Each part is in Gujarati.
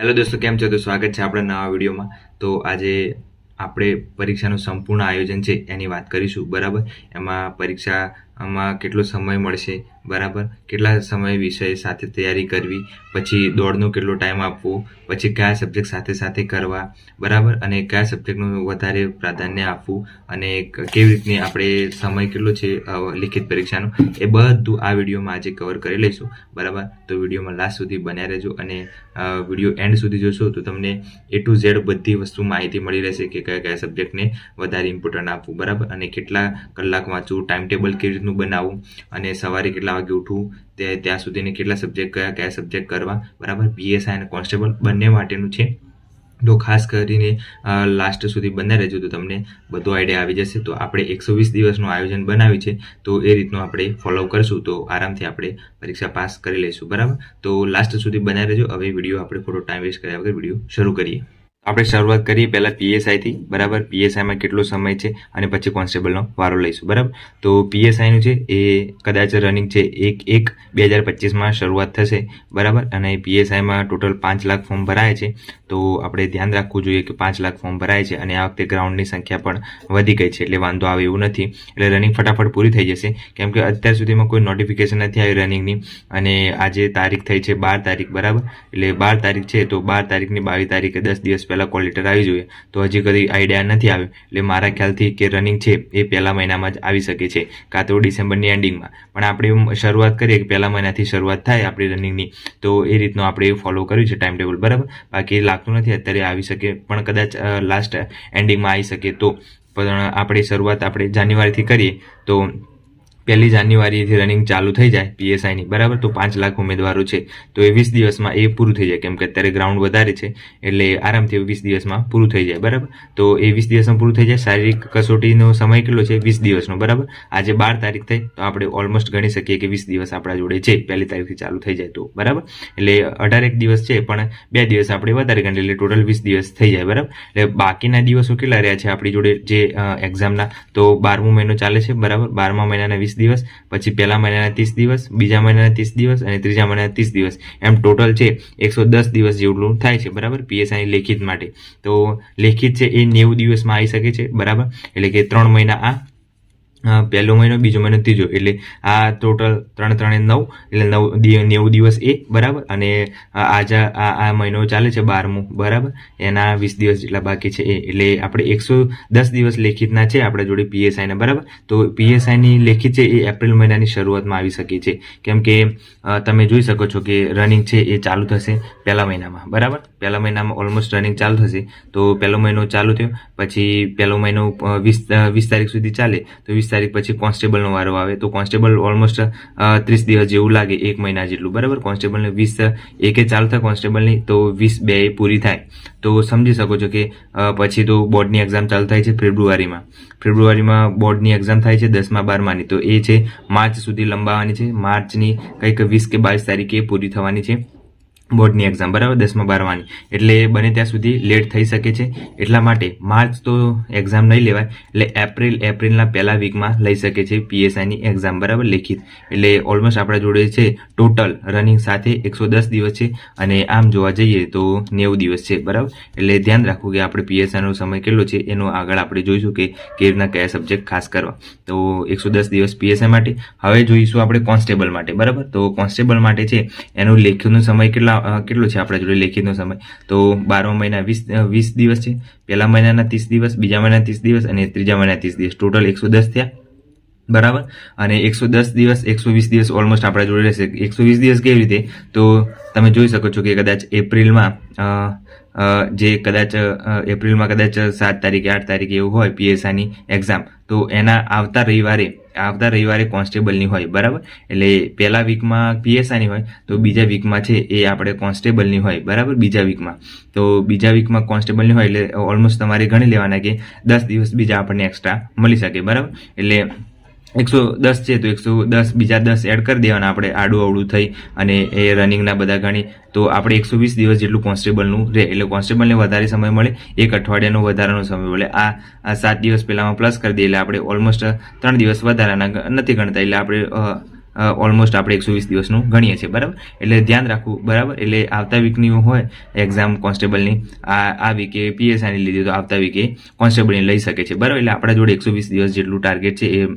હેલો દોસ્તો, કેમ છો? તો સ્વાગત છે આપણા નવા વિડીયોમાં. તો આજે આપણે પરીક્ષાનું સંપૂર્ણ આયોજન છે એની વાત કરીશું, બરાબર. એમાં પરીક્ષામાં કેટલો સમય મળશે, બરાબર, કેટલા સમય વિષય સાથે તૈયારી કરવી, પછી દોડનો કેટલો ટાઈમ આપવો, પછી કયા સબ્જેક્ટ સાથે સાથે કરવા, બરાબર, અને કયા સબ્જેક્ટનું વધારે પ્રાધાન્ય આપવું, અને કેવી રીતની આપણે સમય કેટલો છે લિખિત પરીક્ષાનો, એ બધું આ વિડીયોમાં આજે કવર કરી લઈશું, બરાબર. તો વિડીયોમાં લાસ્ટ સુધી બન્યા રહેજો, અને વિડીયો એન્ડ સુધી જોશો તો તમને A to Z બધી વસ્તુ માહિતી મળી રહેશે કે કયા કયા સબ્જેક્ટને વધારે ઇમ્પોર્ટન્ટ આપવું, બરાબર, અને કેટલા કલાક વાંચવું, ટાઈમ ટેબલ કેવી રીતનું બનાવવું, અને સવારે કેટલા વાગે ઉઠવું, ત્યાં સુધીને કેટલા સબ્જેક્ટ કયા સબ્જેક્ટ કરવા, બરાબર. PSI અને કોન્સ્ટેબલ બંને માટેનું છે. તો ખાસ કરીને લાસ્ટ સુધી બને રહેજો તો તમને બધો આઈડિયા આવી જશે. તો આપણે 120 દિવસનું આયોજન બનાવ્યું છે, તો એ રીતનું આપણે ફોલો કરશું તો આરામથી આપણે પરીક્ષા પાસ કરી લઈશું, બરાબર. તો લાસ્ટ સુધી બને રહેજો. હવે વિડીયો આપણે ખોટો ટાઈમ વેસ્ટ કર્યા વગર વિડીયો શરૂ કરીએ. આપણે શરૂઆત કરીએ પહેલા PSI થી, બરાબર. PSIમાં કેટલો સમય છે અને પછી કોન્સ્ટેબલનો વારો લઈશું, બરાબર. તો PSIનું છે એ કદાચ રનિંગ છે 1/1/2025માં શરૂઆત થશે, બરાબર. અને PSIમાં ટોટલ 5 લાખ ફોર્મ ભરાય છે. તો આપણે ધ્યાન રાખવું જોઈએ કે 5 લાખ ફોર્મ ભરાય છે અને આ વખતે ગ્રાઉન્ડની સંખ્યા પણ વધી ગઈ છે, એટલે વાંધો આવે એવું નથી. એટલે રનિંગ ફટાફટ પૂરી થઈ જશે, કેમ કે અત્યાર સુધીમાં કોઈ નોટિફિકેશન નથી આવી રનિંગની. અને આજે તારીખ થઈ છે 12 તારીખ, બરાબર. એટલે 12 તારીખ છે તો 12 તારીખની 22 તારીખે 10 દિવસ પહેલા કોલ લેટર આવી જોઈએ. તો હજી કદી આઈડિયા નથી આવ્યો, એટલે મારા ખ્યાલથી કે રનિંગ છે એ પહેલા મહિનામાં જ આવી શકે છે, કાં તો ડિસેમ્બરની એન્ડિંગમાં. પણ આપણે શરૂઆત કરીએ કે પહેલા મહિનાથી શરૂઆત થાય આપણી રનિંગની, તો એ રીતનું આપણે ફોલો કર્યું છે ટાઈમ ટેબલ, બરાબર. બાકી લાગતું નથી અત્યારે આવી શકે, પણ કદાચ લાસ્ટ એન્ડિંગમાં આવી શકે. તો પણ આપણે શરૂઆત આપણે જાન્યુઆરીથી કરીએ તો 1 જાન્યુઆરીથી રનિંગ ચાલુ થઈ જાય PSIની, બરાબર. તો 5 લાખ ઉમેદવારો છે તો એ 20 દિવસમાં એ પૂરું થઈ જાય, કેમ કે અત્યારે ગ્રાઉન્ડ વધારે છે, એટલે આરામથી 20 દિવસમાં પૂરું થઈ જાય, બરાબર. તો એ 20 દિવસમાં પૂરું થઈ જાય. શારીરિક કસોટીનો સમય કેટલો છે? 20 દિવસનો, બરાબર. આજે 12 તારીખ થઈ તો આપણે ઓલમોસ્ટ ગણી શકીએ કે 20 દિવસ આપણા જોડે છે 1 તારીખથી ચાલુ થઈ જાય તો, બરાબર. એટલે 18 દિવસ છે, પણ 2 દિવસ આપણે વધારે ગણીએ એટલે ટોટલ 20 દિવસ થઈ જાય, બરાબર. એટલે બાકીના દિવસો કેટલા રહ્યા છે આપણી જોડે જે એક્ઝામના? તો 12મો મહિનો ચાલે છે, બરાબર. 12મા મહિનાના 20 દિવસ, પછી પહેલા મહિનાના 30 દિવસ, બીજા મહિનાના 30 દિવસ અને ત્રીજા મહિનાના 30 દિવસ, એમ ટોટલ છે 110 દિવસ જેટલું થાય છે, બરાબર. PSI લેખિત માટે તો લેખિત છે એ 90 દિવસમાં આવી શકે છે, બરાબર. એટલે કે 3 મહિના આ પહેલો મહિનો, બીજો મહિનો, ત્રીજો, એટલે આ ટોટલ 3 3 9, એટલે 90 દિવસ એ, બરાબર. અને આજે આ મહિનો ચાલે છે 12મો, બરાબર. એના 20 દિવસ જેટલા બાકી છે એ, એટલે આપણે 110 દિવસ લેખિતના છે આપણા જોડે PSIના, બરાબર. તો PSIની લેખિત છે એ એપ્રિલ મહિનાની શરૂઆતમાં આવી શકે છે, કેમ કે તમે જોઈ શકો છો કે રનિંગ છે એ ચાલુ થશે પહેલા મહિનામાં, બરાબર. પહેલા મહિનામાં ઓલમોસ્ટ રનિંગ ચાલુ થશે. તો પહેલો મહિનો ચાલુ થયો, પછી પહેલો મહિનો 20 તારીખ સુધી ચાલે, તો 20 તારીખ પછી કોન્સ્ટેબલનો વારો આવે. તો કોન્સ્ટેબલ ઓલમોસ્ટ 30 દિવસ જેવું લાગે, 1 મહિના જેટલું, બરાબર. કોન્સ્ટેબલને 21 ચાલુ થાય કોન્સ્ટેબલની, તો 22 પૂરી થાય. તો સમજી શકો છો કે પછી તો બોર્ડની એક્ઝામ ચાલુ થાય છે ફેબ્રુઆરીમાં બોર્ડની એક્ઝામ થાય છે 10મા 12માની. તો એ છે માર્ચ સુધી લંબાવવાની છે. માર્ચની કંઈક 20 કે 22 તારીખે પૂરી થવાની છે બોર્ડની એક્ઝામ, બરાબર, 10મા 12માની. એટલે બને ત્યાં સુધી લેટ થઈ શકે છે. એટલા માટે માર્ચ તો એક્ઝામ નહીં લેવાય, એટલે એપ્રિલના પહેલા વીકમાં લઈ શકે છે PSIની એક્ઝામ, બરાબર, લેખિત. એટલે ઓલમોસ્ટ આપણા જોડે છે ટોટલ રનિંગ સાથે 110 દિવસ છે, અને આમ જોવા જઈએ તો 90 દિવસ છે, બરાબર. એટલે ધ્યાન રાખવું કે આપણે PSIનો સમય કેટલો છે એનો આગળ આપણે જોઈશું કે કેવી રીતના કયા સબ્જેક્ટ ખાસ કરવા. તો 110 દિવસ PSI માટે. હવે જોઈશું આપણે કોન્સ્ટેબલ માટે, બરાબર. તો કોન્સ્ટેબલ માટે છે એનો લેખિતનો સમય કેટલો છે આપણા જોડે લેખિતનો સમય? તો 12મા મહિના 20 દિવસ છે, પહેલા મહિનાના 30 દિવસ, બીજા મહિનાના 30 દિવસ અને ત્રીજા મહિનાના 30 દિવસ, ટોટલ 110 થયા, બરાબર. અને 110 દિવસ 120 દિવસ ઓલમોસ્ટ આપણા જોડે રહેશે. 120 દિવસ કેવી રીતે? તો તમે જોઈ શકો છો કે કદાચ એપ્રિલમાં એપ્રિલમાં કદાચ 7 તારીખે 8 તારીખે એવું હોય PSIની એક્ઝામ, તો એના આવતા રવિવારે કોન્સ્ટેબલની હોય, બરાબર. એટલે પહેલા વીકમાં PSIની હોય તો બીજા વીકમાં છે એ આપણે કોન્સ્ટેબલની હોય, બરાબર. બીજા વીકમાં કોન્સ્ટેબલની હોય, એટલે ઓલમોસ્ટ તમારે ગણી લેવાના કે 10 દિવસ બીજા આપણને એક્સ્ટ્રા મળી શકે, બરાબર. એટલે 110 છે તો 110 બીજા 10 એડ કરી દેવાના આપણે આડું અવડું થઈ, અને એ રનિંગના બધા ગણી તો આપણે 120 દિવસ જેટલું કોન્સ્ટેબલનું રહે. એટલે કોન્સ્ટેબલને વધારે સમય મળે, 1 અઠવાડિયાનો વધારાનો સમય મળે. આ 7 દિવસ પહેલામાં પ્લસ કરી દઈએ એટલે આપણે ઓલમોસ્ટ 3 દિવસ વધારાના નથી ગણતા, એટલે આપણે ઓલમોસ્ટ આપણે 120 દિવસનું ગણીએ છીએ, બરાબર. એટલે ધ્યાન રાખવું, બરાબર. એટલે આવતા વીકની હોય એક્ઝામ કોન્સ્ટેબલની, આ વીકે પીએસઆઈની લીધી તો આવતા વીકે કોન્સ્ટેબલની લઈ શકે છે, બરાબર. એટલે આપણા જોડે 120 દિવસ જેટલું ટાર્ગેટ છે એ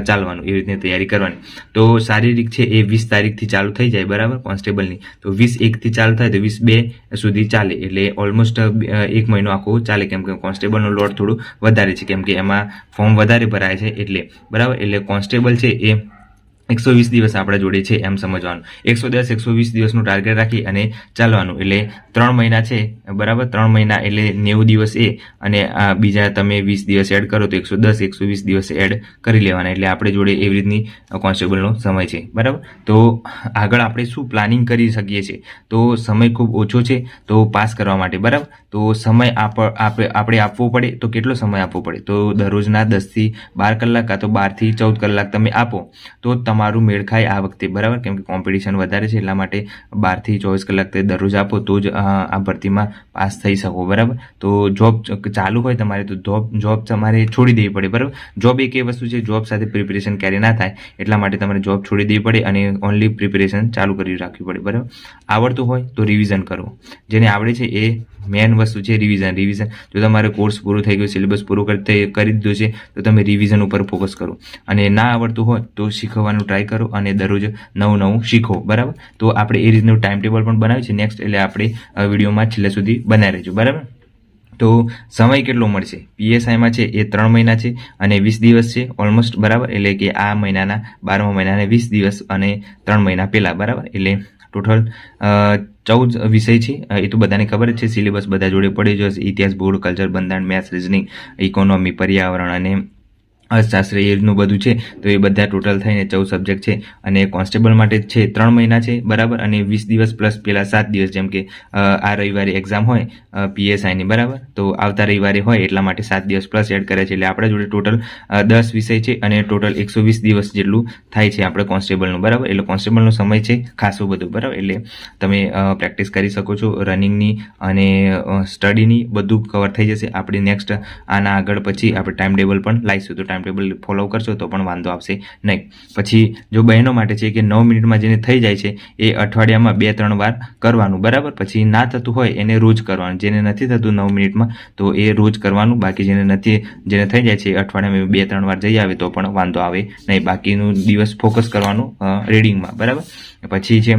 ચાલવાનું, એવી રીતની તૈયારી કરવાની. તો શારીરિક છે એ 20 તારીખથી ચાલુ થઈ જાય, બરાબર, કોન્સ્ટેબલની. તો 20/1 ચાલુ થાય તો 20/2 સુધી ચાલે, એટલે ઓલમોસ્ટ 1 મહિનો આખો ચાલે, કેમ કે કોન્સ્ટેબલનો લોડ થોડું વધારે છે, કેમ કે એમાં ફોર્મ વધારે ભરાય છે એટલે, બરાબર. એટલે કોન્સ્ટેબલ છે એ 120 દિવસ આપણા જોડે છે એમ સમજવાનું. 110-120 દિવસનું ટાર્ગેટ રાખી અને ચાલવાનું. એટલે 3 મહિના છે, બરાબર. 3 મહિના એટલે 90 દિવસ અને બીજા તમે 20 દિવસ એડ કરો તો 110-120 દિવસ એડ કરી લેવાના. એટલે આપણે જોડે એવી રીતની કોન્સ્ટેબલનો સમય છે, બરાબર. તો આગળ આપણે શું પ્લાનિંગ કરી શકીએ છીએ? તો સમય ખૂબ ઓછો છે તો પાસ કરવા માટે, બરાબર. તો સમય આપણે આપવો પડે તો કેટલો સમય આપવો પડે? તો દરરોજના 10 થી 12 કલાક કાં તો 12 થી 14 કલાક તમે આપો તો તમારું મેળ ખાય આ વખતે, બરાબર. કેમ કે કોમ્પિટિશન વધારે છે, એટલા માટે 12 થી 24 કલાક તે દરરોજ આપો તો જ આ ભરતીમાં પાસ થઈ શકો, બરાબર. તો જોબ ચાલુ હોય તમારે તો જોબ તમારે છોડી દેવી પડે, બરાબર. જોબ એક એ વસ્તુ છે, જોબ સાથે પ્રિપેરેશન ક્યારે ના થાય, એટલા માટે તમારે જોબ છોડી દેવી પડે અને ઓનલી પ્રિપેરેશન ચાલુ કરી રાખવી પડે, બરાબર. આવડતું હોય તો રિવિઝન કરવું. જેને આવડે છે એ મેન વસ્તુ છે રિવિઝન. જો તમારે કોર્સ પૂરો થઈ ગયો, સિલેબસ પૂરો કરી દીધો છે તો તમે રિવિઝન ઉપર ફોકસ કરો. અને ના આવડતું હોય તો શીખવાનું ટ્રાય કરો અને દરરોજ નવું શીખો, બરાબર. તો આપણે એ રીતનું ટાઈમ ટેબલ પણ બનાવ્યું છે નેક્સ્ટ, એટલે આપણે વિડીયોમાં છેલ્લે સુધી બનાવી રહેજો, બરાબર. તો સમય કેટલો મળશે? પીએસઆઈમાં છે એ 3 મહિના છે અને 20 દિવસ છે ઓલમોસ્ટ, બરાબર. એટલે કે આ મહિનાના 12મા મહિનાના 20 દિવસ અને 3 મહિના પહેલા, બરાબર. એટલે ટોટલ 14 વિષય છે. એ તો બધાને ખબર જ છે, સિલેબસ બધા જોડે પડે જ હશે. ઇતિહાસ, ભૂગોળ, કલ્ચર, બંધારણ, મેથ્સ, રિઝનિંગ, ઇકોનોમી, પર્યાવરણ અને અર્થશાસ્ત્ર એ રીતનું બધું છે. તો એ બધા ટોટલ થઈને 14 સબ્જેક્ટ છે. અને કોન્સ્ટેબલ માટે છે 3 મહિના છે, બરાબર. અને 20 દિવસ પ્લસ પેલા 7 દિવસ, જેમ કે આ રવિવારે એક્ઝામ હોય પીએસઆઈની, બરાબર. તો આવતા રવિવારે હોય એટલા માટે 7 દિવસ પ્લસ એડ કરે છે. એટલે આપણા જોડે ટોટલ 10 વિષય છે અને ટોટલ 120 દિવસ જેટલું થાય છે આપણે કોન્સ્ટેબલનું, બરાબર. એટલે કોન્સ્ટેબલનો સમય છે ખાસો બધો, બરાબર. એટલે તમે પ્રેક્ટિસ કરી શકો છો રનિંગની અને સ્ટડીની, બધું કવર થઈ જશે. આપણે નેક્સ્ટ આના આગળ પછી આપણે ટાઈમ ટેબલ પણ લાવીશું, તો ટાઈમ ટેબલ ફોલો કરશો તો પણ વાંધો આવશે નહીં. પછી જો બહેનો માટે છે કે 9 મિનિટમાં જેને થઈ જાય છે એ અઠવાડિયામાં 2-3 વાર કરવાનું, બરાબર. પછી ના થતું હોય એને રોજ કરવાનું. જેને નથી થતું 9 મિનિટમાં તો એ રોજ કરવાનું. બાકી જેને થઈ જાય છે એ અઠવાડિયામાં 2-3 વાર જઈ આવે તો પણ વાંધો આવે નહીં. બાકીનું દિવસ ફોકસ કરવાનું રીડિંગમાં, બરાબર. પછી છે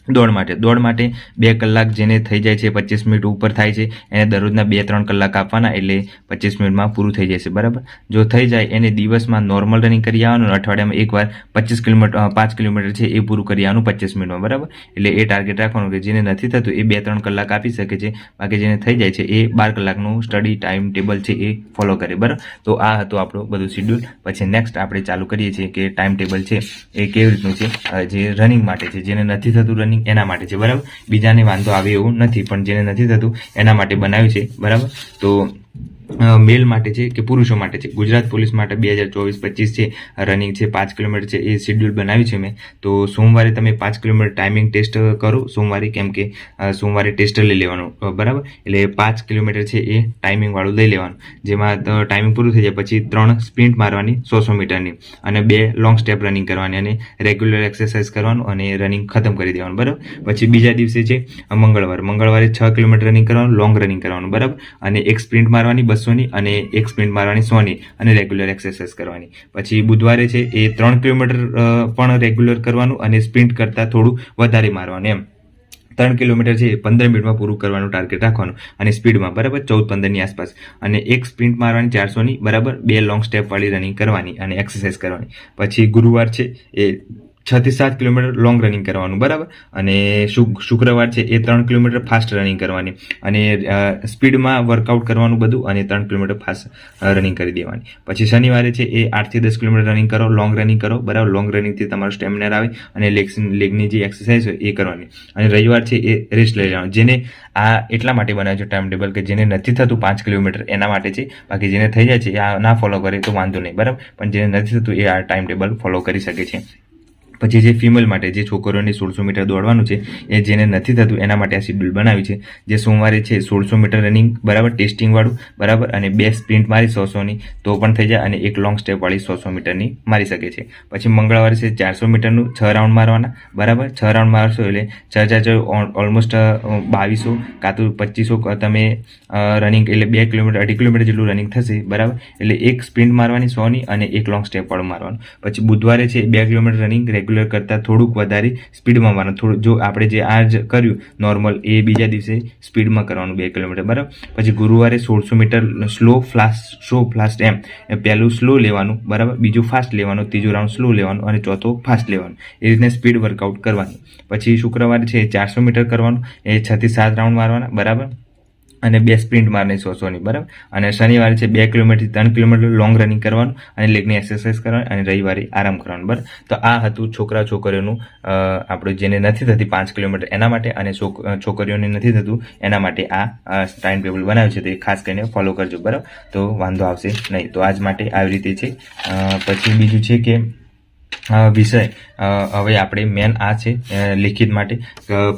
દોડ માટે 2 કલાક જેને થઈ જાય છે, 25 મિનિટ ઉપર થાય છે, એને દરરોજના 2-3 કલાક આપવાના, એટલે 25 મિનિટમાં પૂરું થઈ જશે, બરાબર. જો થઈ જાય એને દિવસમાં નોર્મલ રનિંગ કરી આવવાનું, અઠવાડિયામાં એકવાર 5 કિલોમીટર છે એ પૂરું કરી આવવાનું 25 મિનિટમાં, બરાબર. એટલે એ ટાર્ગેટ રાખવાનું કે જેને નથી થતું એ 2-3 કલાક આપી શકે છે. બાકી જેને થઈ જાય છે એ 12 કલાકનું સ્ટડી ટાઈમ ટેબલ છે એ ફોલો કરે, બરાબર. તો આ હતું આપણું બધું શિડ્યુલ. પછી નેક્સ્ટ આપણે ચાલુ કરીએ છીએ કે ટાઈમ ટેબલ છે એ કેવી રીતનું છે. જે રનિંગ માટે છે, જેને નથી થતું રનિંગ એના માટે છે, બરાબર. બીજાને વાંધો આવે એવું નથી, પણ જેને નથી થતું એના માટે બનાવ્યું છે, બરાબર. તો મેલ માટે છે કે પુરુષો માટે છે? ગુજરાત પોલીસ માટે 2024-25 છે, રનિંગ છે 5 કિલોમીટર છે, એ શેડ્યુલ બનાવ્યું છે મેં. તો સોમવારે તમે 5 કિલોમીટર ટાઈમિંગ ટેસ્ટ કરો સોમવારે, કેમ કે સોમવારે ટેસ્ટ લઈ લેવાનું, બરાબર. એટલે 5 કિલોમીટર છે એ ટાઈમિંગ વાળું લઈ લેવાનું, જેમાં ટાઈમિંગ પૂરું થઈ જાય પછી 3 સ્પ્રિન્ટ મારવાની 100 મીટરની અને 2 લોંગ સ્ટેપ રનિંગ કરવાની અને રેગ્યુલર એક્સરસાઇઝ કરવાનું અને રનિંગ ખતમ કરી દેવાનું, બરાબર. પછી બીજા દિવસે છે મંગળવારે 6 કિલોમીટર રનિંગ કરવાનું, લોંગ રનિંગ કરવાનું, બરાબર. અને 1 સ્પ્રિન્ટ મારવાની 200ની અને 1 સ્પ્રિન્ટ મારવાની 100ની અને રેગ્યુલર એક્સરસાઇઝ કરવાની. પછી બુધવારે છે એ 3 કિલોમીટર પણ રેગ્યુલર કરવાનું અને સ્પ્રિન્ટ કરતાં થોડું વધારે મારવાનું. એમ 3 કિલોમીટર છે 15 મિનિટમાં પૂરું કરવાનું ટાર્ગેટ રાખવાનું અને સ્પીડમાં, બરાબર, 14-15ની આસપાસ. અને 1 સ્પ્રિન્ટ મારવાની 400ની, બરાબર. 2 લોંગ સ્ટેપ વાળી રનિંગ કરવાની અને એક્સરસાઇઝ કરવાની. પછી ગુરુવાર છે એ 6 થી 7 કિલોમીટર લોંગ રનિંગ કરવાનું, બરાબર. અને શુક્રવાર છે એ 3 કિલોમીટર ફાસ્ટ રનિંગ કરવાની અને સ્પીડમાં વર્કઆઉટ કરવાનું બધું, અને 3 કિલોમીટર ફાસ્ટ રનિંગ કરી દેવાની. પછી શનિવારે છે એ 8 થી 10 કિલોમીટર રનિંગ કરો, લોંગ રનિંગ કરો, બરાબર. લોંગ રનિંગથી તમારું સ્ટેમિના આવે અને લેગની જે એક્સરસાઇઝ હોય એ કરવાની. અને રવિવાર છે એ રેસ્ટ લઈ લેવાનું. જેને આ એટલા માટે બનાવ્યું છે ટાઈમ ટેબલ કે જેને નથી થતું 5 કિલોમીટર એના માટે છે. બાકી જેને થઈ જાય છે આ ના ફોલો કરે તો વાંધો નહીં, બરાબર. પણ જેને નથી થતું એ આ ટાઈમ ટેબલ ફોલો કરી શકે છે. પછી જે ફિમેલ માટે જે છોકરીઓને 1600 મીટર દોડવાનું છે એ જેને નથી થતું એના માટે આ શેડ્યુલ બનાવ્યું છે. જે સોમવારે છે 1600 મીટર રનિંગ બરાબર ટેસ્ટિંગ વાળું બરાબર, અને 2 સ્પ્રિન્ટ મારી 100-100ની તો પણ થઈ જાય, અને એક લોંગ સ્ટેપ વાળી 100 મીટરની મારી શકે છે. પછી મંગળવારે છે 400 મીટરનું 6 રાઉન્ડ મારવાના બરાબર. 6 રાઉન્ડ મારશો એટલે 4 ઓલમોસ્ટ 2200 કાં તો 2500 તમે રનિંગ એટલે 2 કિલોમીટર 2.5 કિલોમીટર જેટલું રનિંગ થશે બરાબર. એટલે એક સ્પ્રિન્ટ મારવાની 100ની અને એક લોંગ સ્ટેપ વાળું મારવાનું. પછી બુધવારે છે 2 કિલોમીટર રનિંગ રેગ્યુલર કરતાં થોડુંક વધારે સ્પીડમાં મારવાનું. થોડું જો આપણે જે આ જ કર્યું નોર્મલ એ બીજા દિવસે સ્પીડમાં કરવાનું 2 કિલોમીટર બરાબર. પછી ગુરુવારે 1600 મીટર સ્લો ફાસ્ટ એમ પહેલું સ્લો લેવાનું બરાબર, બીજું ફાસ્ટ લેવાનું, ત્રીજું રાઉન્ડ સ્લો લેવાનું અને ચોથો ફાસ્ટ લેવાનું. એ રીતના સ્પીડ વર્કઆઉટ કરવાનું. પછી શુક્રવારે છે 400 મીટર કરવાનું, એ 6 થી 7 રાઉન્ડ મારવાના બરાબર, અને 2 સ્પ્રિન્ટ મારવાની 100-100ની બરાબર. અને શનિવારે છે 2 કિલોમીટરથી 3 કિલોમીટર લોંગ રનિંગ કરવાનું અને લેગની એક્સરસાઇઝ કરવાની, અને રવિવારે આરામ કરવાનું બરાબર. તો આ હતું છોકરીઓનું આપણું જેને નથી થતી 5 કિલોમીટર એના માટે, અને છોકરીઓને નથી થતું એના માટે આ ટાઈમ ટેબલ બનાવ્યું છે, તે ખાસ કરીને ફોલો કરજો બરાબર. તો વાંધો આવશે નહીં. તો આજ માટે આવી રીતે છે. પછી બીજું છે કે વિષય હવે આપણે મેન આ છે લિખિત માટે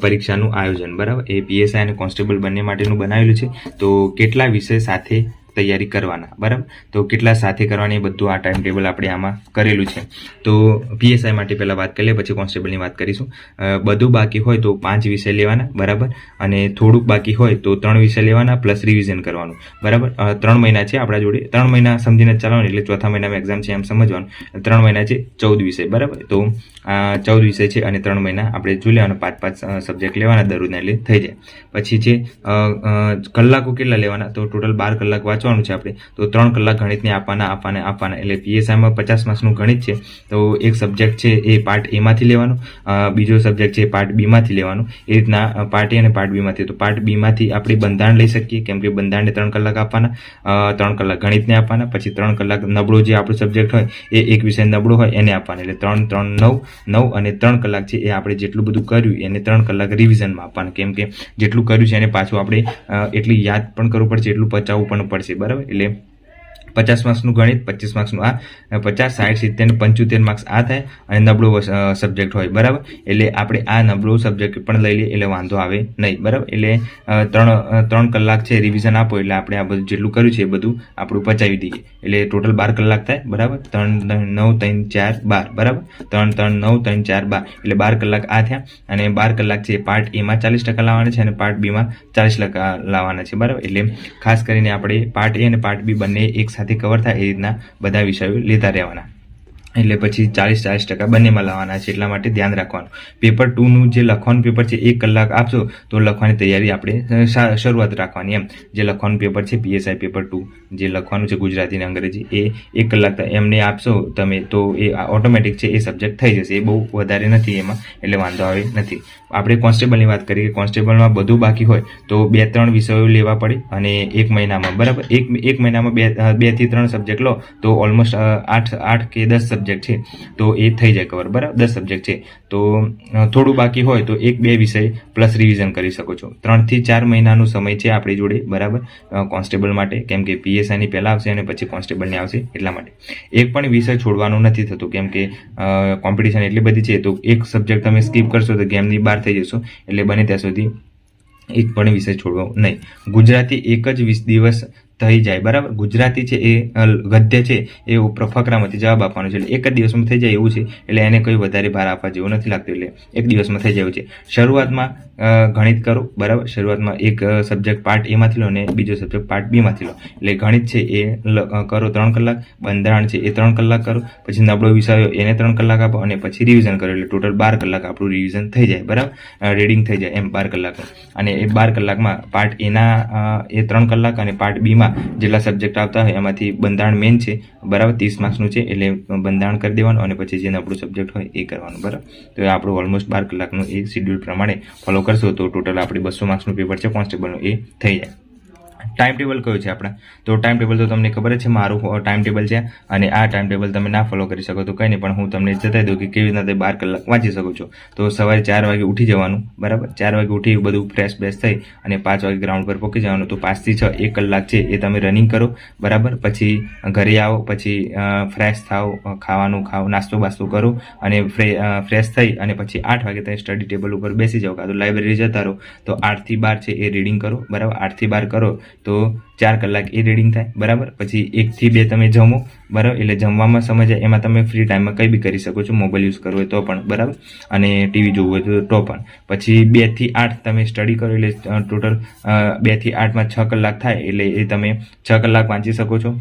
પરીક્ષાનું આયોજન બરાબર. એ પીએસઆઈ અને કોન્સ્ટેબલ બંને માટેનું બનાવેલું છે. તો કેટલા વિષય સાથે તૈયારી કરવાના બરાબર, તો કેટલા સાથે કરવાની એ બધું આ ટાઈમ ટેબલ આપણે આમાં કરેલું છે. તો પીએસઆઈ માટે પહેલાં વાત કરી લે, પછી કોન્સ્ટેબલની વાત કરીશું. બધું બાકી હોય તો 5 વિષય લેવાના બરાબર, અને થોડુંક બાકી હોય તો 3 વિષય લેવાના પ્લસ રિવિઝન કરવાનું બરાબર. 3 મહિના છે આપણા જોડે, 3 મહિના સમજીને ચાલવાનું, એટલે ચોથા મહિનામાં એક્ઝામ છે એમ સમજવાનું. 3 મહિના છે 14 વિષય બરાબર. તો 14 વિષય છે અને 3 મહિના આપણે જોઈ લેવાના, 5-5 સબ્જેક્ટ લેવાના દરરોજના, એટલે થઈ જાય. પછી છે કલાકો કેટલા લેવાના, તો ટોટલ 12 કલાક વાંચવાનું છે આપણે. તો 3 કલાક ગણિતને આપવાના. એટલે પીએસઆઈમાં 50 માર્ક્સનું ગણિત છે, તો એક સબ્જેક્ટ છે એ પાર્ટ એ માંથી લેવાનું, બીજો સબ્જેક્ટ છે પાર્ટ બી માંથી લેવાનું. એ રીતના પાર્ટ એ અને પાર્ટ બી માંથી. તો પાર્ટ બી માંથી આપણે બંધારણ લઈ શકીએ, કેમ કે બંધારણને 3 કલાક આપવાના, 3 કલાક ગણિતને આપવાના, પછી 3 કલાક નબળો જે આપણો સબ્જેક્ટ હોય એ એક વિષય નબળો હોય એને આપવાના. એટલે 3 9 અને 3 કલાક છે એ આપણે જેટલું બધું કર્યું એને 3 કલાક રિવિઝનમાં આપવાનું, કેમ કે જેટલું કર્યું છે એને પાછું આપણે એટલી યાદ પણ કરવું પડશે, એટલું પચાવવું પણ પડશે બરાબર. એટલે 50 માર્ક્સનું ગણિત, 25 માર્ક્સનું આ, 50, 60, 70, 75 માર્ક્સ આ થાય, અને નબળો સબ્જેક્ટ હોય બરાબર. એટલે આપણે આ નબળો સબ્જેક્ટ પણ લઈ લઈએ એટલે વાંધો આવે નહીં બરાબર. એટલે 3 કલાક છે રિવિઝન આપો, એટલે આપણે આ બધું જેટલું કર્યું છે એ બધું આપણું પચાવી દઈએ. એટલે ટોટલ 12 કલાક થાય બરાબર. 3 9 3 4 12 બરાબર. 3 3 9 3 4 12 એટલે 12 કલાક આ થયા. અને 12 કલાક છે પાર્ટ એમાં 40% લાવવાના છે અને પાર્ટ બીમાં 40% લાવવાના છે બરાબર. એટલે ખાસ કરીને આપણે પાર્ટ એ અને પાર્ટ બી બંને એક સાથે કવર થાય એ રીતના બધા વિષયો લેતા રહેવાના. એટલે પછી 40% બંનેમાં લાવવાના છે, એટલા માટે ધ્યાન રાખવાનું. પેપર 2નું જે લખવાનું પેપર છે 1 કલાક આપશો તો લખવાની તૈયારી આપણે શરૂઆત રાખવાની એમ. જે લખવાનું પેપર છે પીએસઆઈ પેપર 2 જે લખવાનું છે ગુજરાતી અને અંગ્રેજી એ 1 કલાક એમને આપશો તમે તો એ ઓટોમેટિક છે એ સબ્જેક્ટ થઈ જશે. એ બહુ વધારે નથી એમાં, એટલે વાંધો આવે નથી. આપણે કોન્સ્ટેબલની વાત કરીએ કે કોન્સ્ટેબલમાં બધું બાકી હોય તો 2-3 વિષયો લેવા પડે, અને 1 મહિનામાં બરાબર એક મહિનામાં 2 થી 3 સબ્જેક્ટ લો તો ઓલમોસ્ટ 8 કે 10 સબ્જેક્ટ છે તો એ થઈ જાય કવર બરાબર. 10 સબ્જેક્ટ છે તો થોડું બાકી હોય તો 1-2 વિષય પ્લસ રિવિઝન કરી શકો છો. 3 થી 4 મહિનાનો સમય છે આપણી જોડે બરાબર કોન્સ્ટેબલ માટે, કેમ કે પીએસઆઈની પહેલાં આવશે અને પછી કોન્સ્ટેબલની આવશે, એટલા માટે એક પણ વિષય છોડવાનો નથી થતું, કેમ કે કોમ્પિટિશન એટલી બધી છે. તો એક સબ્જેક્ટ તમે સ્કીપ કરશો તો ગેમની બહાર થઈ જશો. એટલે બને ત્યાં સુધી એક પણ વિષય છોડવો નહીં. ગુજરાતી એક જ 20 દિવસ થઈ જાય બરાબર. ગુજરાતી છે એ ગદ્ય છે એ ફકરામાંથી જવાબ આપવાનો છે, એટલે એક જ દિવસમાં થઈ જાય એવું છે. એટલે એને કોઈ વધારે ભાર આપવા જેવું નથી લાગતું, એટલે એક દિવસમાં થઈ જાય છે. શરૂઆતમાં ગણિત કરો બરાબર. શરૂઆતમાં એક સબ્જેક્ટ પાર્ટ એ માંથી લો અને બીજો સબ્જેક્ટ પાર્ટ બી માંથી લો. એટલે ગણિત છે એ કરો 3 કલાક, બંધારણ છે એ 3 કલાક કરો, પછી નબળો વિષય એને 3 કલાક આપો, અને પછી રિવિઝન કરો. એટલે ટોટલ 12 કલાક આપણું રિવિઝન થઈ જાય બરાબર, રીડિંગ થઈ જાય એમ 12 કલાકનું. અને એ 12 કલાકમાં પાર્ટ એના એ 3 કલાક, અને પાર્ટ બીમાં જેટલા સબ્જેક્ટ આવતા હોય એમાંથી બંધારણ મેન છે બરાબર, 30 માર્ક્સનું છે એટલે બંધારણ કરી દેવાનું, અને પછી જે નબળું સબ્જેક્ટ હોય એ કરવાનું બરાબર. તો એ આપણું ઓલમોસ્ટ 12 કલાકનું એ શેડ્યુલ પ્રમાણે ફોલો કરશો તો ટોટલ આપણે 200 માર્ક્સનું પેપર છે કોન્સ્ટેબલનું એ થઈ જાય. ટાઈમ ટેબલ કયું છે આપણે? તો ટાઈમ ટેબલ તો તમને ખબર જ છે, મારું ટાઈમ ટેબલ છે. અને આ ટાઈમ ટેબલ તમે ના ફોલો કરી શકો તો કંઈ નહીં, પણ હું તમને જતાવી દઉં કે કેવી રીતના તે 12 કલાક વાંચી શકો છો. તો સવારે 4 વાગે ઉઠી જવાનું, બરાબર. 4 વાગે ઉઠી બધું ફ્રેશ થઈ અને 5 વાગે ગ્રાઉન્ડ પર પહોંચી જવાનું. તો 5 થી 6 1 કલાક છે એ તમે રનિંગ કરો, બરાબર. પછી ઘરે આવો, પછી ફ્રેશ થાવ, ખાવાનું ખાઓ, નાસ્તો બાસ્તો કરો અને ફ્રેશ થઈ અને પછી 8 વાગે તમે સ્ટડી ટેબલ ઉપર બેસી જાઓ, કાં તો લાઇબ્રેરી જતા રહો. તો 8 થી 12 છે એ રીડિંગ કરો, બરાબર. 8 થી 12 કરો તો 4 કલાક એ રીડિંગ થાય, બરાબર. પછી 1 થી 2 તમે જમો, બરાબર. એટલે જમવામાં સમય જાય, એમાં તમે ફ્રી ટાઈમમાં કંઈ બી કરી શકો છો, મોબાઈલ યુઝ કરવો હોય તો પણ, બરાબર. અને ટીવી જોવું હોય તો પણ. પછી 2 થી 8 તમે સ્ટડી કરો, એટલે ટોટલ 2 થી 8માં 6 કલાક થાય, એટલે એ તમે 6 કલાક વાંચી શકો છો,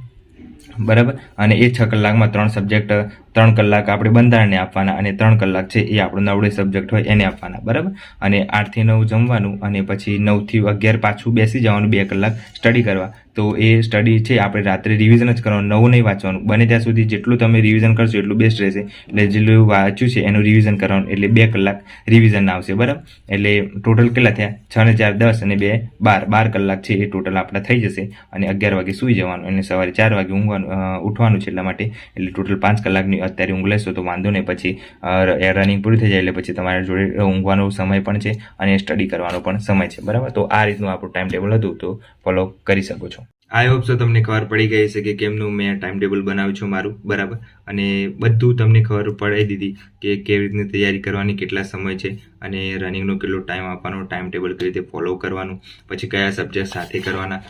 બરાબર. અને એ 6 કલાકમાં 3 સબ્જેક્ટ, 3 કલાક આપણે બંધારણને આપવાના અને 3 કલાક છે એ આપણો નવડે સબ્જેક્ટ હોય એને આપવાના, બરાબર. અને 8 થી 9 જમવાનું અને પછી 9 થી 11 પાછું બેસી જવાનું 2 કલાક સ્ટડી કરવા. તો એ સ્ટડી છે આપણે રાત્રે રિવિઝન જ કરવાનું, નવું નહીં વાંચવાનું. બને ત્યાં સુધી જેટલું તમે રિવિઝન કરશો એટલું બેસ્ટ રહેશે. એટલે જેટલું વાંચ્યું છે એનું રિવિઝન કરવાનું, એટલે 2 કલાક રિવિઝન આવશે, બરાબર. એટલે ટોટલ કેટલા થયા? 6 ને 4 10 અને 2 12 કલાક છે એ ટોટલ આપણા થઈ જશે. અને 11 વાગે સૂઈ જવાનું અને સવારે 4 વાગે ઉઠવાનું છે એટલા માટે. એટલે ટોટલ 5 કલાકની અત્યારે ઊંઘ લેશો તો વાંધો નહીં. પછી રનિંગ પૂરી થઈ જાય એટલે પછી તમારા જોડે ઊંઘવાનો સમય પણ છે અને સ્ટડી કરવાનો પણ સમય છે, બરાબર. તો આ રીતનું આપણું ટાઈમ ટેબલ હતું, તો ફોલો કરી શકો છો. આઈ હોપ સો તમને ખબર પડી ગઈ છે કે કેમનું મેં ટાઈમ ટેબલ બનાવ્યું છું મારું, બરાબર. અને બધું તમને ખબર પડાવી દીધી કે કેવી રીતની તૈયારી કરવાની, કેટલા સમય છે અને રનિંગનો કેટલો ટાઈમ આપવાનો, ટાઈમ ટેબલ કેવી રીતે ફોલો કરવાનું, પછી કયા સબ્જેક્ટ સાથે કરવાના,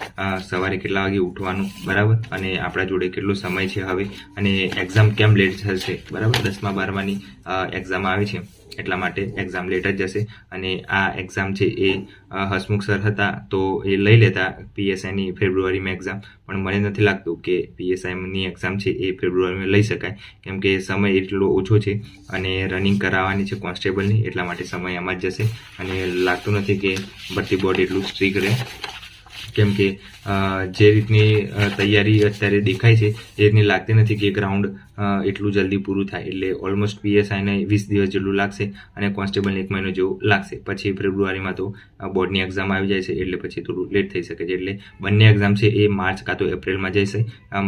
સવારે કેટલા વાગે ઉઠવાનું, બરાબર. અને આપણા જોડે કેટલો સમય છે હવે, અને એક્ઝામ કેમ લેટ થશે, બરાબર. 10મા 12માની એક્ઝામ આવે છે એટલા માટે એક્ઝામ લેટ જ જશે. અને આ એક્ઝામ છે એ હસમુખ સર હતા તો એ લઈ લેતા પીએસઆઈની ફેબ્રુઆરીમાં એક્ઝામ, પણ મને નથી લાગતું કે પીએસઆઈની એક્ઝામ છે એ ફેબ્રુઆરીમાં લઈ શકાય, કેમ કે સમય એટલો ઓછો છે અને રનિંગ કરાવવાની છે કોન્સ્ટેબલની, એટલા માટે સમય આમાં જ જશે. અને લાગતું નથી કે ભરતી બોર્ડ એટલું સ્ટ્રિક્ટ રહે, કેમ કે જે રીતની તૈયારી અત્યારે દેખાય છે એ રીતની લાગતી નથી કે ગ્રાઉન્ડ એટલું જલ્દી પૂરું થાય. એટલે ઓલમોસ્ટ પીએસઆઈને 20 દિવસ જેટલું લાગશે અને કોન્સ્ટેબલને 1 મહિનો જેવું લાગશે. પછી ફેબ્રુઆરીમાં તો બોર્ડની એક્ઝામ આવી જાય છે એટલે પછી થોડું લેટ થઈ શકે છે. એટલે બંને એક્ઝામ છે એ માર્ચ કાં તો એપ્રિલમાં જશે.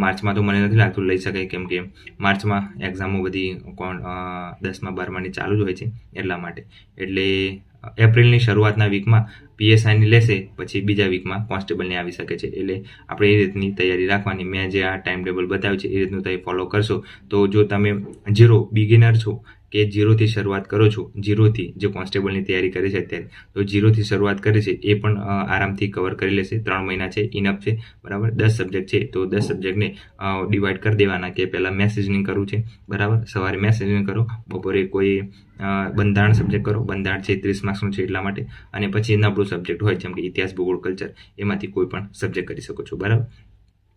માર્ચમાં તો મને નથી લાગતું લઈ શકાય, કેમ કે માર્ચમાં એક્ઝામો બધી 10મા 12માની ચાલુ જ હોય છે એટલા માટે. એટલે એપ્રિલની શરૂઆતના વીકમાં પીએસઆઈની લેશે, પછી બીજા વીકમાં કોન્સ્ટેબલની આવી શકે છે. એટલે આપણે એ રીતની તૈયારી રાખવાની. મેં જે આ ટાઈમ ટેબલ બતાવ્યું છે એ રીતનું તમે ફોલો કરશો તો જો તમે બિગિનર છો કે 0થી શરૂઆત કરો છો, 0થી જે કોન્સ્ટેબલની તૈયારી કરે છે અત્યારે, તો 0થી શરૂઆત કરે છે એ પણ આરામથી કવર કરી લેશે. 3 મહિના છે, ઇનફ છે, બરાબર. 10 સબ્જેક્ટ છે તો 10 સબ્જેક્ટને ડિવાઈડ કરી દેવાના કે પહેલાં મેથ્સ રીઝનિંગ કરવું છે, બરાબર. સવારે મેથ્સ રીઝનિંગ કરો, બપોરે કોઈ બંધારણ સબ્જેક્ટ કરો, બંધારણ છે 30 માર્ક્સનું છે એટલા માટે. અને પછી નબળું સબ્જેક્ટ હોય જેમ કે ઇતિહાસ, ભૂગોળ, કલ્ચર, એમાંથી કોઈ પણ સબ્જેક્ટ કરી શકો છો, બરાબર.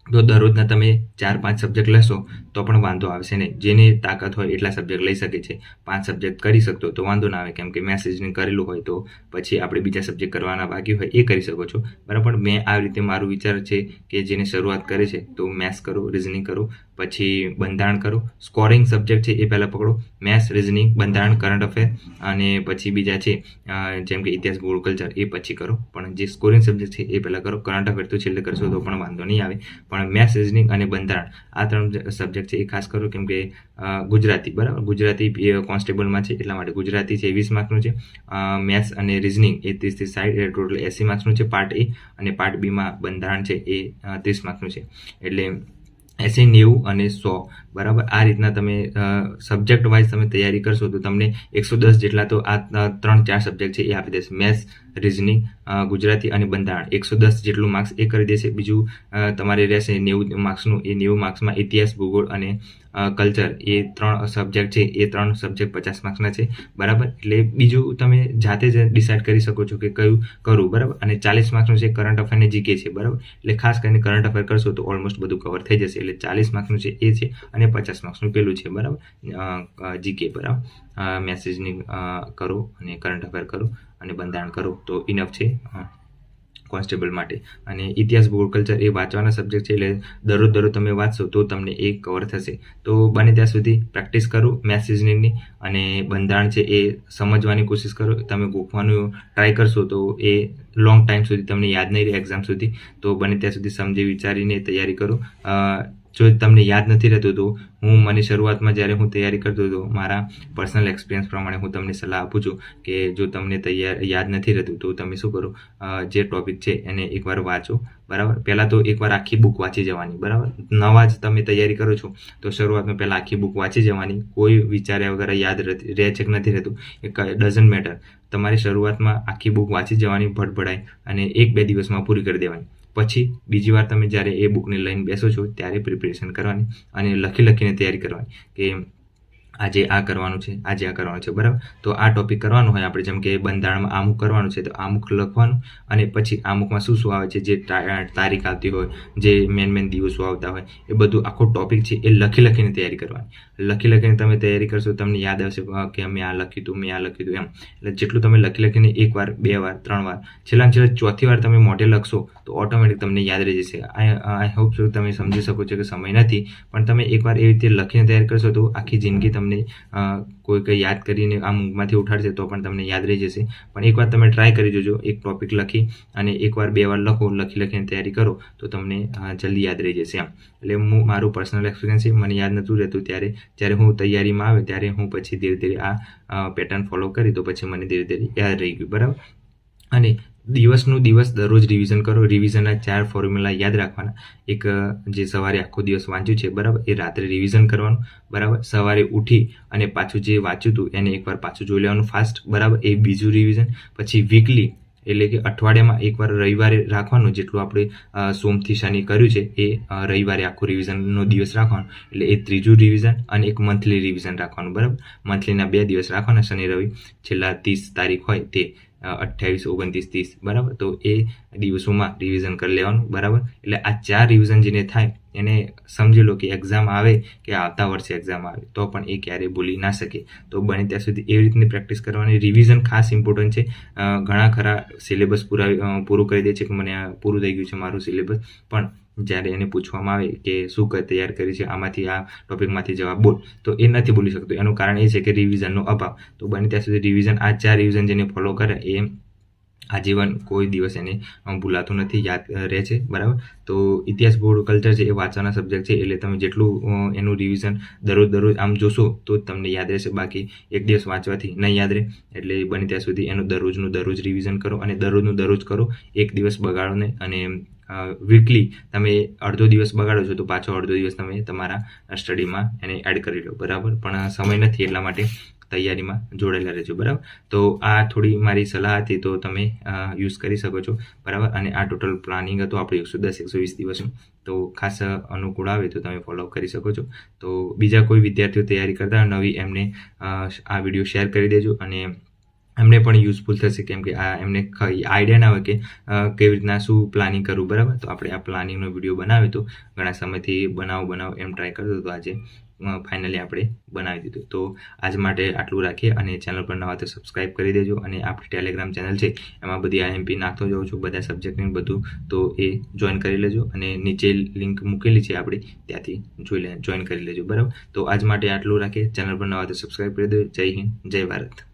તો દરરોજના તમે 4-5 સબ્જેક્ટ લેશો તો પણ વાંધો આવશે નહીં. જેની તાકાત હોય એટલા સબ્જેક્ટ લઈ શકે છે. 5 સબ્જેક્ટ કરી શકતો તો વાંધો ના આવે, કેમ કે મેથ્સ રીઝનિંગ કરેલું હોય તો પછી આપણે બીજા સબ્જેક્ટ કરવાના બાકી હોય એ કરી શકો છો, બરાબર. પણ મેં આ રીતે મારું વિચાર છે કે જેને શરૂઆત કરે છે તો મેથ્સ કરો, રીઝનિંગ કરો, પછી બંધારણ કરો. સ્કોરિંગ સબ્જેક્ટ છે એ પહેલાં પકડો, મેથ્સ, રીઝનિંગ, બંધારણ, કરંટ અફેર, અને પછી બીજા છે જેમ કે ઇતિહાસ, ભૂગોળ, કલ્ચર એ પછી કરો. પણ જે સ્કોરિંગ સબ્જેક્ટ છે એ પહેલાં કરો. કરંટ અફેર તો છેલ્લે કરશો તો પણ વાંધો નહીં આવે, પણ મેથ્સ, રીઝનિંગ અને બંધારણ આ 3 સબ્જેક્ટ છે એ ખાસ કરો. કેમ કે ગુજરાતી, બરાબર, ગુજરાતી કોન્સ્ટેબલમાં છે એટલા માટે. ગુજરાતી છે 20 માર્ક્સનું છે, મેથ્સ અને રીઝનિંગ એ 30 થી 60 ટોટલ 80 માર્ક્સનું છે પાર્ટ એ, અને પાર્ટ બીમાં બંધારણ છે એ 30 માર્ક્સનું છે. એટલે 80, 90 અને 100, બરાબર. આ રીતના તમે સબ્જેક્ટ વાઇઝ તમે તૈયારી કરશો તો તમને 110 જેટલા તો આ 3-4 સબ્જેક્ટ છે એ આપી દેશે. મેથ્સ, રીઝનિંગ, ગુજરાતી અને બંધારણ 110 જેટલું માર્ક્સ એ કરી દેશે. બીજું તમારે રહેશે 90 માર્ક્સનું. એ 90 માર્ક્સમાં ઇતિહાસ, ભૂગોળ અને કલ્ચર એ 3 સબ્જેક્ટ છે એ 3 સબ્જેક્ટ 50 માર્ક્સના છે, બરાબર. એટલે બીજું તમે જાતે જ ડિસાઇડ કરી શકો છો કે કયું કરવું, બરાબર. અને 40 માર્ક્સનું છે કરંટ અફેર અને જીકે છે, બરાબર. એટલે ખાસ કરીને કરંટ અફેર કરશો તો ઓલમોસ્ટ બધું કવર થઈ જશે. એટલે 40 માર્ક્સનું છે એ છે અને 50 માર્ક્સનું પેલું છે, બરાબર, જીકે, બરાબર. મેસેજની કરો અને કરંટ અફેર કરો અને બંધારણ કરો તો ઇનફ છે. કોન્સ્ટેબલ માટે. અને ઇતિહાસ, ભૂગોળ, કલ્ચર એ વાંચવાના સબ્જેક્ટ છે, એટલે દરરોજ તમે વાંચશો તો તમને એ કવર થશે. તો બને ત્યાં સુધી પ્રેક્ટિસ કરો મેથ્સ રિઝનિંગની, અને બંધારણ છે એ સમજવાની કોશિશ કરો. તમે ગોખવાનું ટ્રાય કરશો તો એ લોંગ ટાઈમ સુધી તમને યાદ નહીં રહે એક્ઝામ સુધી. તો બને ત્યાં સુધી સમજી વિચારીને તૈયારી કરો. જો તમને યાદ નથી રહેતું તો મને શરૂઆતમાં જ્યારે હું તૈયારી કરતો હતો, મારા પર્સનલ એક્સપિરિયન્સ પ્રમાણે હું તમને સલાહ આપું છું કે જો તમને યાદ નથી રહેતું તો તમે શું કરો, જે ટોપિક છે એને એકવાર વાંચો, બરાબર. પહેલાં તો એકવાર આખી બુક વાંચી જવાની, બરાબર. નવા જ તમે તૈયારી કરો છો તો શરૂઆતમાં પહેલાં આખી બુક વાંચી જવાની. કોઈ વિચાર્યા વગર યાદ રહે છે કે નથી રહેતું એ ડઝન્ટ મેટર. તમારી શરૂઆતમાં આખી બુક વાંચી જવાની ભડભડાઈ, અને 1-2 દિવસમાં પૂરી કરી દેવાની. પછી બીજી વાર તમે જ્યારે એ બુકને લઈને બેસો છો ત્યારે પ્રિપેરેશન કરવાની અને લખીને તૈયારી કરવાની કે આજે આ કરવાનું છે, આજે આ કરવાનું છે, બરાબર. તો આ ટોપિક કરવાનું હોય આપણે, જેમ કે બંધારણમાં અમુક કરવાનું છે તો અમુક લખવાનું, અને પછી અમુકમાં શું શું આવે છે, જે તારીખ આવતી હોય, જે મેન દિવસો આવતા હોય, એ બધું આખો ટોપિક છે એ લખીને તૈયારી કરવાની. લખીને તમે તૈયારી કરશો તમને યાદ આવશે કે મેં આ લખ્યું હતું એમ. એટલે જેટલું તમે લખીને 1 વાર, 2 વાર, 3 વાર, છેલ્લે ચોથી વાર તમે મોઢે લખશો તો ઓટોમેટિક તમને યાદ રહી જશે. આઈ હોપ સો તમે સમજી શકો છો કે સમય નથી, પણ તમે એકવાર એવી રીતે લખીને તૈયાર કરશો તો આખી જિંદગી તમને કોઈ કંઈ યાદ કરીને આ ઊંઘમાંથી ઉઠાડશે તો પણ તમને યાદ રહી જશે. પણ એકવાર તમે ટ્રાય કરી જોજો, એક ટોપિક લખી અને 1 વાર 2 વાર લખો, લખીને તૈયારી કરો તો તમને જલ્દી યાદ રહી જશે એમ. એટલે મારું પર્સનલ એક્સપિરિયન્સ છે, મને યાદ નહોતું રહેતું જ્યારે હું તૈયારીમાં આવે ત્યારે હું પછી ધીરે આ પેટર્ન ફોલો કરી તો પછી મને ધીરે યાદ રહી ગયું, બરાબર. અને દિવસનું દરરોજ રિવિઝન કરો. રિવિઝનના 4 ફોર્મ્યુલા યાદ રાખવાના. એક જે સવારે આખો દિવસ વાંચ્યું છે, બરાબર, એ રાત્રે રિવિઝન કરવાનું, બરાબર. સવારે ઉઠી અને પાછું જે વાંચ્યું હતું એને એકવાર પાછું જોઈ લેવાનું ફાસ્ટ, બરાબર, એ બીજું રિવિઝન. પછી વીકલી એટલે કે અઠવાડિયામાં એકવાર રવિવારે રાખવાનું, જેટલું આપણે સોમથી શનિ કર્યું છે એ રવિવારે આખું રિવિઝનનો દિવસ રાખવાનો, એટલે એ ત્રીજું રિવિઝન. અને એક મંથલી રિવિઝન રાખવાનું, બરાબર. મંથલીના 2 દિવસ રાખવાના, શનિ રવિ, છેલ્લા 30 તારીખ હોય તે 28, 29, 30, બરાબર. તો એ દિવસોમાં રિવિઝન કરી લેવાનું, બરાબર. એટલે આ 4 રિવિઝન જેને થાય એને સમજી લો કે એક્ઝામ આવે કે આવતા વર્ષે એક્ઝામ આવે તો પણ એ ક્યારેય ભૂલી ના શકે. તો બને ત્યાં સુધી એવી રીતની પ્રેક્ટિસ કરવાની. રિવિઝન ખાસ ઇમ્પોર્ટન્ટ છે. ઘણા ખરા સિલેબસ પૂરું કરી દે છે કે મને આ પૂરું થઈ ગયું છે મારું સિલેબસ, પણ જ્યારે એને પૂછવામાં આવે કે શું તૈયાર કરી છે, આમાંથી આ ટોપિકમાંથી જવાબ બોલ, તો એ નથી બોલી શકતો. એનું કારણ એ છે કે રિવિઝનનો અભાવ. તો બને ત્યાં સુધી રિવિઝન, આ 4 રિવિઝન જેને ફોલો કરે એ આજીવન કોઈ દિવસ એને ભૂલાતું નથી, યાદ રહે છે, બરાબર. તો ઇતિહાસ, ભૂગોળ, કલ્ચર છે એ વાંચવાના સબ્જેક્ટ છે, એટલે તમે જેટલું એનું રિવિઝન દરરોજ આમ જોશો તો તમને યાદ રહેશે. બાકી એક દિવસ વાંચવાથી નહીં યાદ રહે. એટલે બને ત્યાં સુધી એનું દરરોજ રિવિઝન કરો, અને દરરોજ કરો, એક દિવસ બગાડો નહીં. અને વીકલી તમે અડધો દિવસ બગાડો છો તો પાછો અડધો દિવસ તમે તમારા સ્ટડીમાં એને એડ કરી લો, બરાબર. પણ સમય નથી એટલા માટે તૈયારીમાં જોડાયેલા રહેજો, બરાબર. તો આ થોડી મારી સલાહ હતી, તો તમે યુઝ કરી શકો છો, બરાબર. અને આ ટોટલ પ્લાનિંગ હતું આપણે 110-120 દિવસનું, તો ખાસ અનુકૂળ આવે તો તમે ફોલો કરી શકો છો. તો બીજા કોઈ વિદ્યાર્થીઓ તૈયારી કરતા નવી, એમને આ વિડીયો શેર કરી દેજો, અને એમને પણ યુઝફુલ થશે, કેમ કે આ એમને આઈડિયા ના હોય કે કેવી રીતના શું પ્લાનિંગ કરવું, બરાબર. તો આપણે આ પ્લાનિંગનો વિડીયો બનાવ્યો તો ઘણા સમયથી બનાવો એમ ટ્રાય કરતો હતો, આજે ફાઇનલી આપણે બનાવી દીધું. તો આજ માટે આટલું રાખીએ, અને ચેનલ પર નવા તો સબસ્ક્રાઈબ કરી દેજો. અને આપણી ટેલિગ્રામ ચેનલ છે એમાં બધી આઈએમપી નાખતો જાઉં છું, બધા સબ્જેક્ટની બધું, તો એ જોઈન કરી લેજો. અને નીચે લિંક મૂકેલી છે આપણી, ત્યાંથી જોઈન કરી લેજો, બરાબર. તો આજ માટે આટલું રાખીએ. ચેનલ પર નવા તો સબસ્ક્રાઈબ કરી દેજો. જય હિન્દ, જય ભારત.